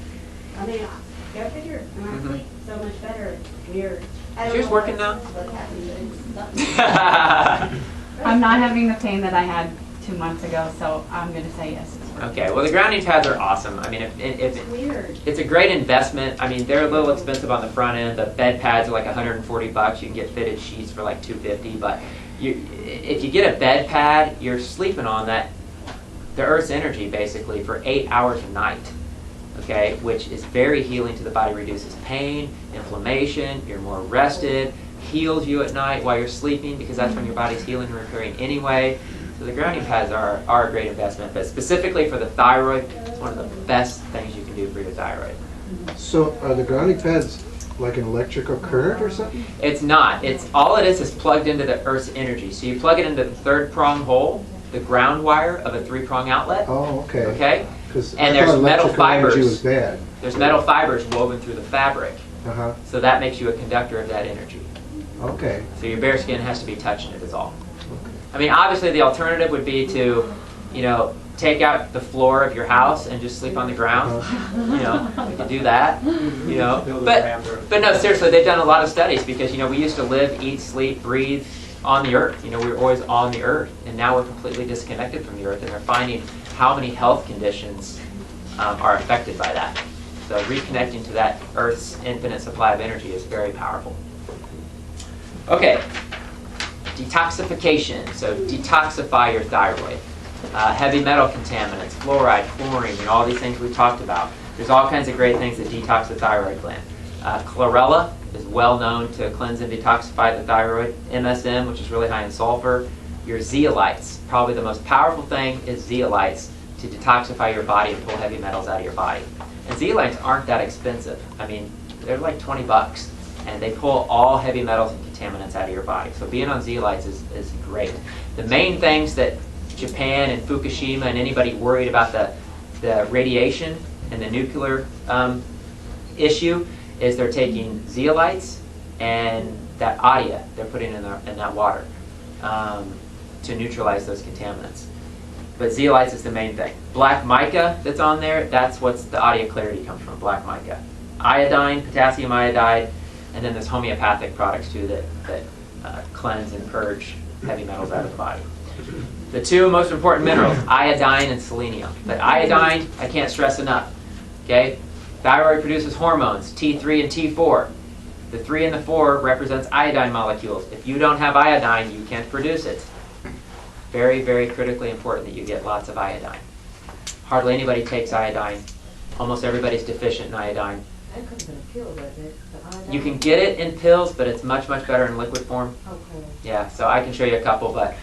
I mean, go figure, and I sleep so much better. It's weird. I don't Yours know working now? what's happening, but it's something. I'm not having the pain that I had 2 months ago, so I'm going to say yes. It's working. Okay, well the grounding pads are awesome. I mean, if It's weird. it's a great investment. I mean, they're a little expensive on the front end. The bed pads are like $140. You can get fitted sheets for like $250. But if you get a bed pad, you're sleeping on the Earth's energy basically for 8 hours a night. okay, which is very healing to the body, reduces pain, inflammation, you're more rested, heals you at night while you're sleeping because that's when your body's healing and repairing anyway. So the grounding pads are a great investment, but specifically for the thyroid, it's one of the best things you can do for your thyroid. So are the grounding pads like an electrical current or something? It's not. It's all it is plugged into the Earth's energy. So you plug it into the third prong hole, the ground wire of a 3-prong outlet. Oh, okay. Okay? 'Cause And I there's thought metal electrical energy fibers. was bad. There's metal fibers woven through the fabric. Uh-huh. So that makes you a conductor of that energy. Okay. So your bare skin has to be touching it is all. I mean, obviously the alternative would be to, take out the floor of your house and just sleep on the ground. You could do that. But no, seriously, they've done a lot of studies because we used to live, eat, sleep, breathe on the earth. We were always on the earth, and now we're completely disconnected from the earth, and they're finding how many health conditions are affected by that. So reconnecting to that Earth's infinite supply of energy is very powerful. Okay, detoxification. So detoxify your thyroid. Heavy metal contaminants, fluoride, chlorine, all these things we've talked about. There's all kinds of great things that detox the thyroid gland. Chlorella is well known to cleanse and detoxify the thyroid. MSM, which is really high in sulfur. Your zeolites, probably the most powerful thing is zeolites to detoxify your body and pull heavy metals out of your body. And zeolites aren't that expensive. I mean, they're like $20, and they pull all heavy metals and contaminants out of your body. So being on zeolites is great. The main things that Japan and Fukushima and anybody worried about the radiation and the nuclear issue is they're taking zeolites and that adia they're putting in that water to neutralize those contaminants. But zeolites is the main thing. Black mica that's on there, that's what's the adia clarity comes from, black mica. Iodine, potassium iodide, and then there's homeopathic products too that cleanse and purge heavy metals out of the body. The two most important minerals, iodine and selenium. But iodine, I can't stress enough. Okay? Thyroid produces hormones, T3 and T4. The 3 and the 4 represents iodine molecules. If you don't have iodine, you can't produce it. Very, very critically important that you get lots of iodine. Hardly anybody takes iodine. Almost everybody's deficient in iodine. That comes in a pill, doesn't it? The iodine? You can get it in pills, but it's much, much better in liquid form. Okay. Yeah, so I can show you a couple, but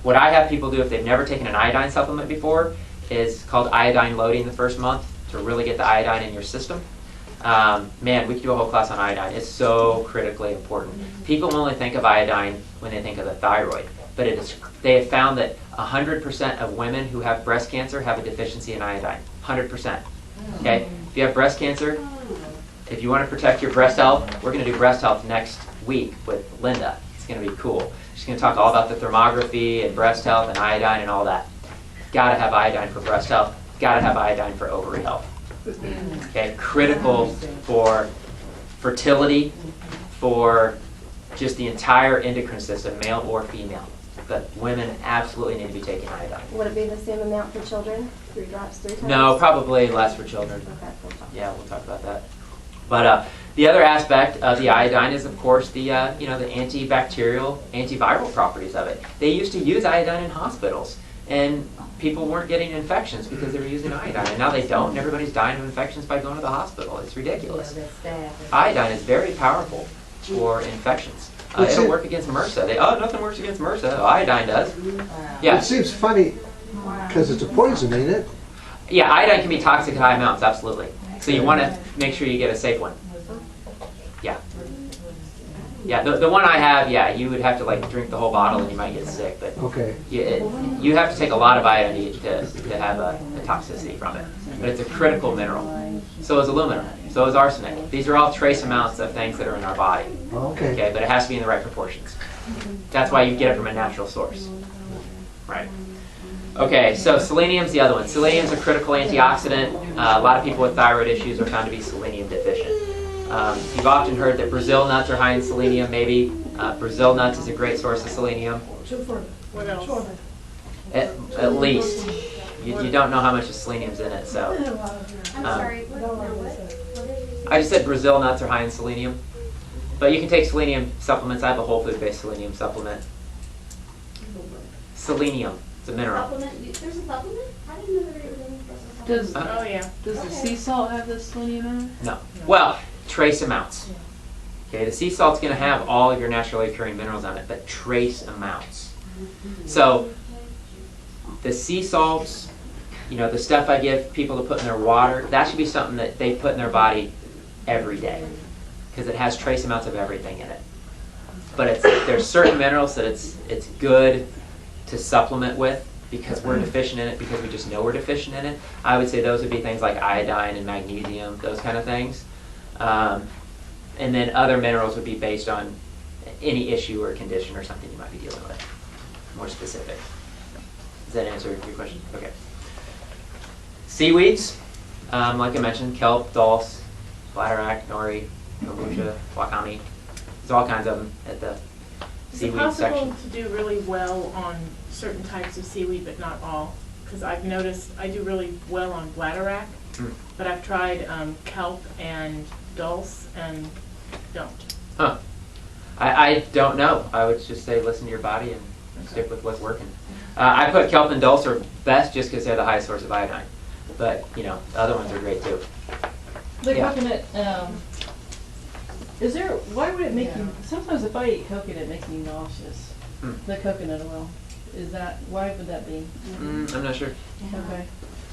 what I have people do if they've never taken an iodine supplement before is called iodine loading the first month to really get the iodine in your system. Man, we could do a whole class on iodine. It's so critically important. People only think of iodine when they think of the thyroid, but they have found that 100% of women who have breast cancer have a deficiency in iodine. 100%. Okay? If you have breast cancer, if you want to protect your breast health, we're going to do breast health next week with Linda. It's going to be cool. She's going to talk all about the thermography and breast health and iodine and all that. Got to have iodine for breast health. Got to have iodine for ovary health. Okay, critical for fertility, for just the entire endocrine system, male or female. But women absolutely need to be taking iodine. Would it be the same amount for children? 3 drops 3 times? No, probably less for children. Okay, we'll talk. Yeah, we'll talk about that. But the other aspect of the iodine is, of course, the the antibacterial, antiviral properties of it. They used to use iodine in hospitals, and people weren't getting infections because they were using iodine, and now they don't, and everybody's dying of infections by going to the hospital. It's ridiculous. Iodine is very powerful for infections. It'll work against MRSA. Nothing works against MRSA. Iodine does. Yeah. It seems funny because it's a poison, ain't it? Yeah, iodine can be toxic at high amounts, absolutely. So you want to make sure you get a safe one. Yeah. Yeah, the one I have, yeah, you would have to drink the whole bottle and you might get sick. But okay. You have to take a lot of iodine to have a toxicity from it. But it's a critical mineral. So is aluminum. So is arsenic. These are all trace amounts of things that are in our body. Okay. Okay, but it has to be in the right proportions. That's why you get it from a natural source. Right. Okay, so selenium's the other one. Selenium's a critical antioxidant. A lot of people with thyroid issues are found to be selenium deficient. You've often heard that Brazil nuts are high in selenium, maybe. Brazil nuts is a great source of selenium. What else? At least. You don't know how much of selenium's in it, so. I'm sorry, what? I just said Brazil nuts are high in selenium. But you can take selenium supplements. I have a whole food-based selenium supplement. Selenium. It's a mineral. Supplement? There's a supplement? I didn't know there was any special supplement. Does Uh, Oh, yeah. does the sea salt have the selenium in it? No. Well, trace amounts. Okay, the sea salt's going to have all of your naturally occurring minerals on it, but trace amounts. So the sea salts, the stuff I give people to put in their water, that should be something that they put in their body every day because it has trace amounts of everything in it. But there's certain minerals that it's good to supplement with because we're deficient in it, because we just know we're deficient in it. I would say those would be things like iodine and magnesium, those kind of things. And then other minerals would be based on any issue or condition or something you might be dealing with, more specific. Does that answer your question? Okay. Seaweeds, like I mentioned, kelp, dulse, bladderwrack, nori, kombucha, wakame. There's all kinds of them at the Is it seaweed possible section. to do really well on certain types of seaweed, but not all? Because I've noticed I do really well on bladderwrack, but I've tried kelp and dulse and don't. Huh. I don't know. I would just say listen to your body and stick with what's working. I put kelp and dulse are best just because they're the highest source of iodine. But, the other ones are great too. The Yeah. coconut, why would it make you, sometimes if I eat coconut, it makes me nauseous. The coconut oil. Why would that be? I'm not sure. Okay.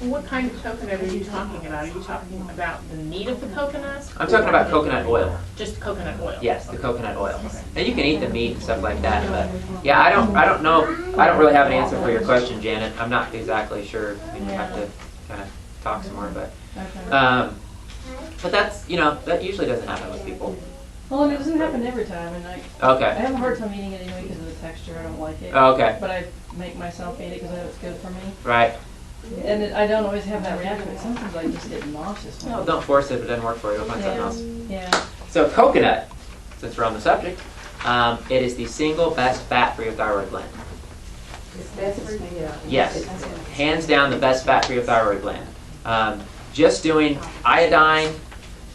And what kind of coconut are you talking about? Are you talking about the meat of the coconut? I'm talking about coconut oil. Just coconut oil? Yes, the coconut oil. And you can eat the meat and stuff like that, but yeah, I don't know. I don't really have an answer for your question, Janet. I'm not exactly sure. We have to kind of talk some more, but that's that usually doesn't happen with people. Well, and it doesn't happen every time, and I Okay. have a hard time eating it anyway because of the texture. I don't like it. Okay. But I make myself eat it because I know it's good for me. Right. And I don't always have that reaction, but sometimes I just get nauseous. No, don't force it if it doesn't work for you. We'll find something else. Yeah. So coconut, since we're on the subject, it is the single best fat for your thyroid gland. Yes, hands down the best fat for your thyroid gland. Just doing iodine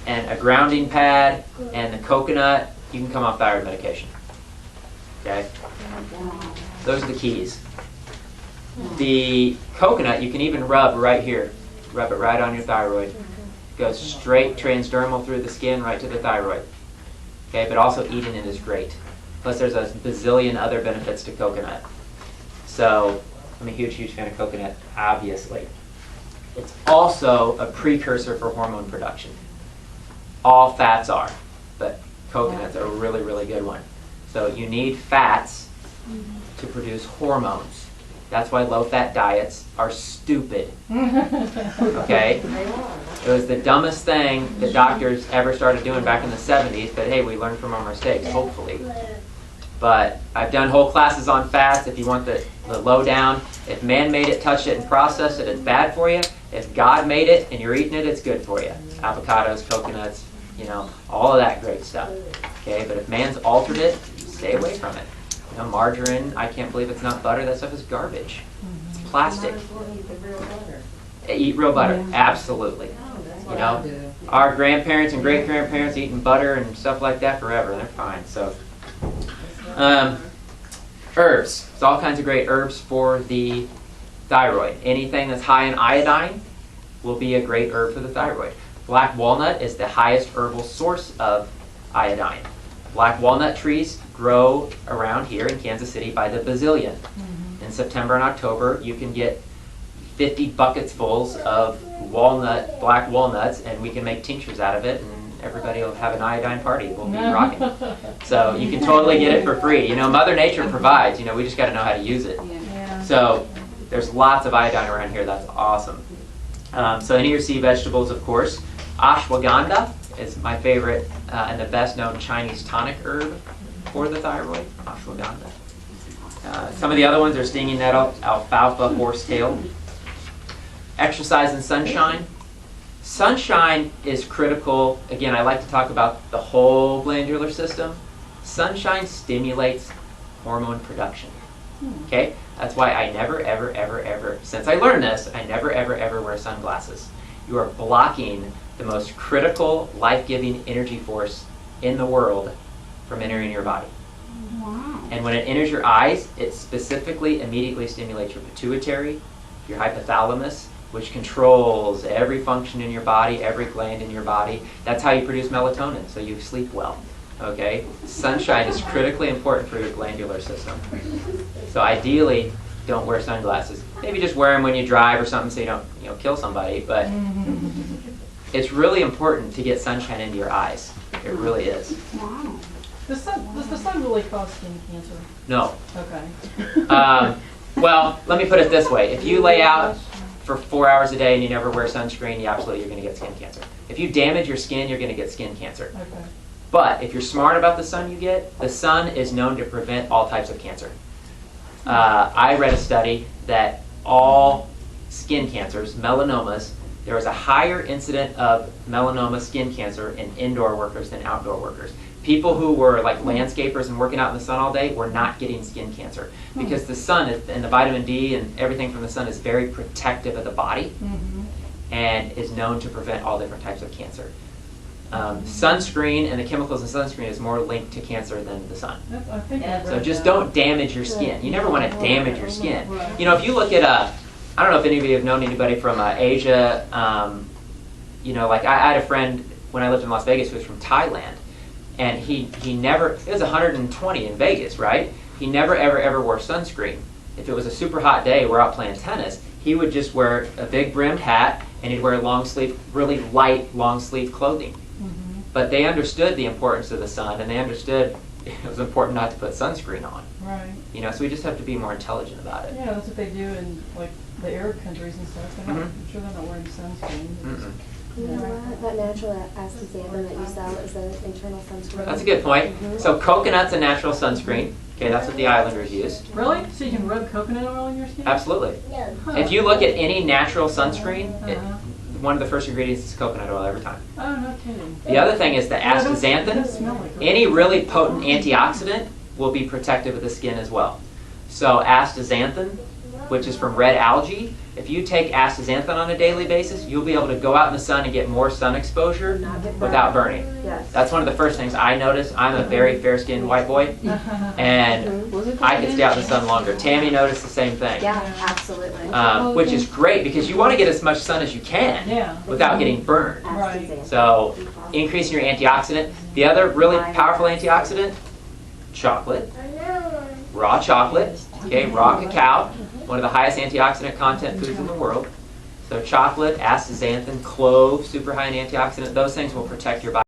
and a grounding pad and the coconut, you can come off thyroid medication. Okay? Those are the keys. The coconut, you can even rub right here. Rub it right on your thyroid. Goes straight transdermal through the skin right to the thyroid. Okay, but also eating it is great. Plus there's a bazillion other benefits to coconut. So I'm a huge, huge fan of coconut, obviously. It's also a precursor for hormone production. All fats are, but coconut's a really, really good one. So you need fats to produce hormones. That's why low-fat diets are stupid. Okay? It was the dumbest thing that doctors ever started doing back in the 70s, but hey, we learned from our mistakes, hopefully. But I've done whole classes on fats if you want the lowdown. If man made it, touched it, and processed it, it's bad for you. If God made it and you're eating it, it's good for you. Avocados, coconuts, all of that great stuff. Okay, but if man's altered it, stay away from it. Margarine, I can't believe it's not butter. That stuff is garbage. It's plastic. Eat real butter, absolutely. Our grandparents and great-grandparents eating butter and stuff like that forever. They're fine. So, herbs. There's all kinds of great herbs for the thyroid. Anything that's high in iodine will be a great herb for the thyroid. Black walnut is the highest herbal source of iodine. Black walnut trees grow around here in Kansas City by the bazillion. In September and October, you can get 50 buckets fulls of black walnuts, and we can make tinctures out of it, and everybody will have an iodine party. We'll be rocking. So you can totally get it for free. Mother Nature provides. We just got to know how to use it. Yeah. So there's lots of iodine around here. That's awesome. So any of your sea vegetables, of course. Ashwagandha is my favorite and the best known Chinese tonic herb for the thyroid. Ashwagandha. Some of the other ones are stinging nettle, alfalfa, horsetail. Exercise and sunshine. Sunshine is critical. Again, I like to talk about the whole glandular system. Sunshine stimulates hormone production. Okay? That's why I never, ever, ever, ever, since I learned this, I never, ever, ever wear sunglasses. You are blocking the most critical, life-giving energy force in the world from entering your body. Wow. And when it enters your eyes, it specifically immediately stimulates your pituitary, your hypothalamus, which controls every function in your body, every gland in your body. That's how you produce melatonin, so you sleep well. Okay? Sunshine is critically important for your glandular system. So ideally, don't wear sunglasses. Maybe just wear them when you drive or something so you don't, kill somebody. But it's really important to get sunshine into your eyes. It really is. Wow. Does the sun really cause skin cancer? No. Okay. Well, let me put it this way. If you lay out for 4 hours a day and you never wear sunscreen, you're going to get skin cancer. If you damage your skin, you're going to get skin cancer. Okay. But if you're smart about the sun you get, the sun is known to prevent all types of cancer. I read a study that all skin cancers, melanomas, there was a higher incident of melanoma skin cancer in indoor workers than outdoor workers. People who were like landscapers and working out in the sun all day were not getting skin cancer because the sun and the vitamin D and everything from the sun is very protective of the body and is known to prevent all different types of cancer. Sunscreen and the chemicals in sunscreen is more linked to cancer than the sun. I think I So read just that. don't damage your skin. You never want to damage your skin. If you look at I don't know if any of you have known anybody from Asia. Like I had a friend when I lived in Las Vegas who was from Thailand, and he never, it was 120 in Vegas, right? He never ever wore sunscreen. If it was a super hot day, we're out playing tennis, he would just wear a big brimmed hat and he'd wear long sleeve, really light long sleeve clothing. But they understood the importance of the sun, and they understood it was important not to put sunscreen on. Right. So we just have to be more intelligent about it. Yeah, that's what they do in like the Arab countries and stuff. They're not, I'm sure they're not wearing sunscreen. Mm-mm. You know what? That natural astaxanthin that you sell is an internal sunscreen. That's a good point. So coconut's a natural sunscreen. Okay, that's what the islanders used. Really? So you can rub coconut oil on your skin? Absolutely. Huh. If you look at any natural sunscreen, one of the first ingredients is coconut oil every time. Oh, no kidding. The other thing is the It doesn't smell astaxanthin. like Any really potent antioxidant will be protective of the skin as well. So astaxanthin, which is from red algae, if you take astaxanthin on a daily basis, you'll be able to go out in the sun and get more sun exposure without burning. Yes. That's one of the first things I noticed. I'm a very fair-skinned white boy, and I can stay out in the sun longer. Tammy noticed the same thing. Yeah, absolutely. Which is great because you want to get as much sun as you can without getting burned. Astaxanthin. So increasing your antioxidant. The other really powerful antioxidant, chocolate, raw chocolate, okay, raw cacao, one of the highest antioxidant content foods in the world. So chocolate, astaxanthin, clove, super high in antioxidant, those things will protect your body.